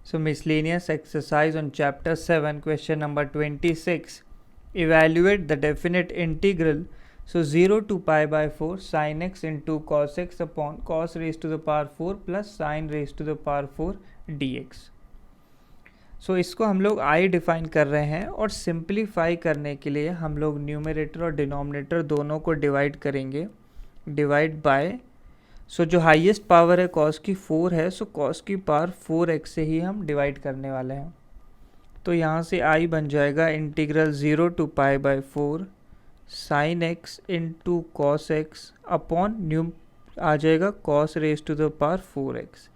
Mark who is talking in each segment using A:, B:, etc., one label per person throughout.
A: So miscellaneous exercise on chapter 7, question number 26. Evaluate the definite integral. So 0 to pi by 4 sin x into cos x upon cos raised to the power 4 plus sin raised to the power 4 dx. So इसको हम लोग I define कर रहे हैं और simplify करने के लिए हम लोग न्यूमरेटर और डिनोमिनेटर दोनों को डिवाइड करेंगे. डिवाइड बाय, सो जो हाईएस्ट पावर है कॉस की 4 है, सो कॉस की पावर 4x से ही हम डिवाइड करने वाले हैं. तो यहाँ से आई बन जाएगा integral 0 two pi by 4 sine x into cos x upon new आ जाएगा cos raise to the power 4x.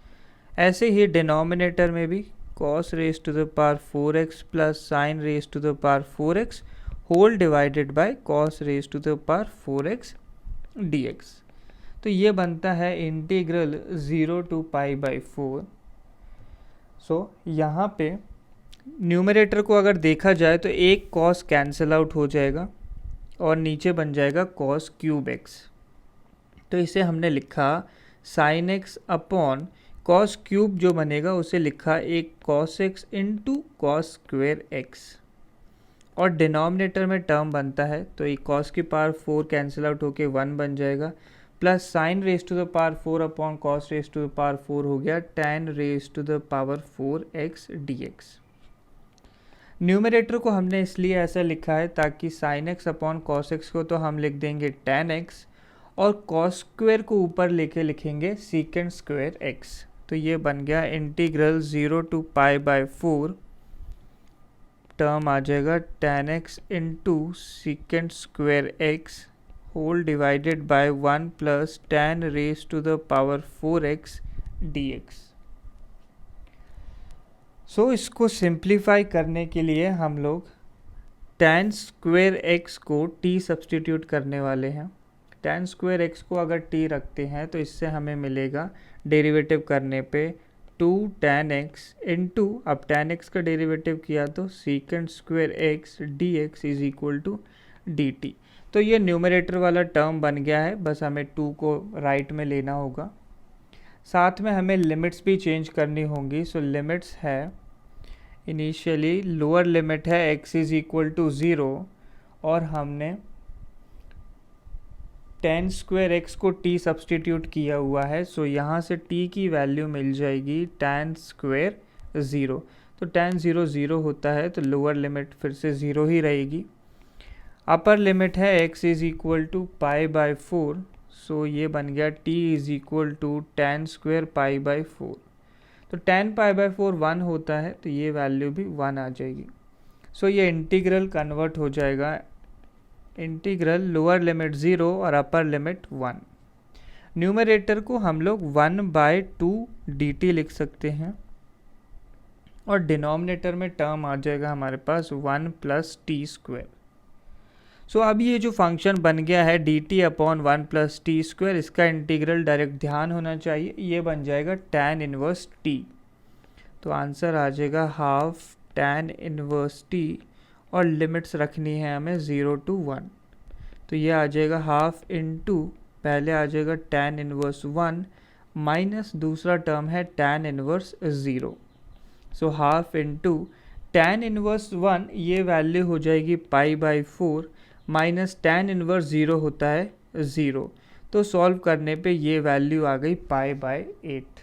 A: ऐसे ही डिनोमिनेटर में भी cos raised to the power 4x plus sin raised to the power 4x whole divided by cos raised to the power 4x dx. तो ये बनता है integral 0 two pi by 4. सो यहाँ पे numerator को अगर देखा जाए तो एक cos कैंसिल आउट हो जाएगा और नीचे बन जाएगा cos क्यूब x. तो इसे हमने लिखा sin x upon cos cube जो बनेगा उसे लिखा एक cos x into cos square x. और डिनोमिनेटर में टर्म बनता है तो एक कॉस की पावर 4 कैंसिल आउट होके 1 बन जाएगा plus sine raise to the power 4 upon cos raise to the power 4 हो गया tan raise to the power 4x dx. Numerator को हमने इसलिए ऐसा लिखा है ताकि sine x upon cos x को तो हम लिख देंगे tan x और कॉस स्क्वेयर को ऊपर लेके लिखेंगे सीकेंड स्क्वेयर x. तो ये बन गया integral 0 two pi by 4 term आ जाएगा tan x into secant square x whole divided by 1 plus tan raise to the power 4x dx. So इसको सिंप्लीफाई करने के लिए हम लोग tan स्क्वेयर x को t सब्सटीट्यूट करने वाले हैं. tan स्क्वेयर x को अगर t रखते हैं तो इससे हमें मिलेगा डेरिवेटिव करने पे 2 tan x इंटू, अब tan x का डेरिवेटिव किया तो secant square x dx is equal to dt. तो ये न्यूमरेटर वाला टर्म बन गया है, बस हमें 2 को राइट में लेना होगा. साथ में हमें लिमिट्स भी चेंज करनी होंगी. सो लिमिट्स है इनिशियली लोअर लिमिट है x इज इक्वल टू 0 और हमने tan स्क्वेयर एक्स को t सब्सटीट्यूट किया हुआ है. सो यहाँ से t की वैल्यू मिल जाएगी tan स्क्वेयर 0. तो tan 0 0 होता है तो लोअर लिमिट फिर से 0 ही रहेगी. अपर लिमिट है x is equal to pi by 4. So ये बन गया t is equal to tan square pi by 4. तो tan पाई बाय 4 1 होता है तो ये वैल्यू भी 1 आ जाएगी. सो ये इंटीग्रल कन्वर्ट हो जाएगा इंटीग्रल लोअर लिमिट 0 और अपर लिमिट 1. न्यूमरेटर को हम लोग 1/2 dt लिख सकते हैं और डिनोमिनेटर में टर्म आ जाएगा हमारे पास 1 प्लस टी स्क्वेयर. सो अब ये जो फंक्शन बन गया है dt upon 1 plus T square, इसका इंटीग्रल डायरेक्ट ध्यान होना चाहिए, ये बन जाएगा tan इनवर्स t. तो आंसर आ जाएगा हाफ tan इनवर्स t और लिमिट्स रखनी है हमें 0 टू 1. तो ये आ जाएगा हाफ इंटू, पहले आ जाएगा tan इनवर्स 1 माइनस दूसरा टर्म है tan inverse 0. So half into tan inverse 1, ये वैल्यू हो जाएगी pi by 4 minus tan inverse 0 होता है 0. तो सॉल्व करने पे ये वैल्यू आ गई पाई बाय 8.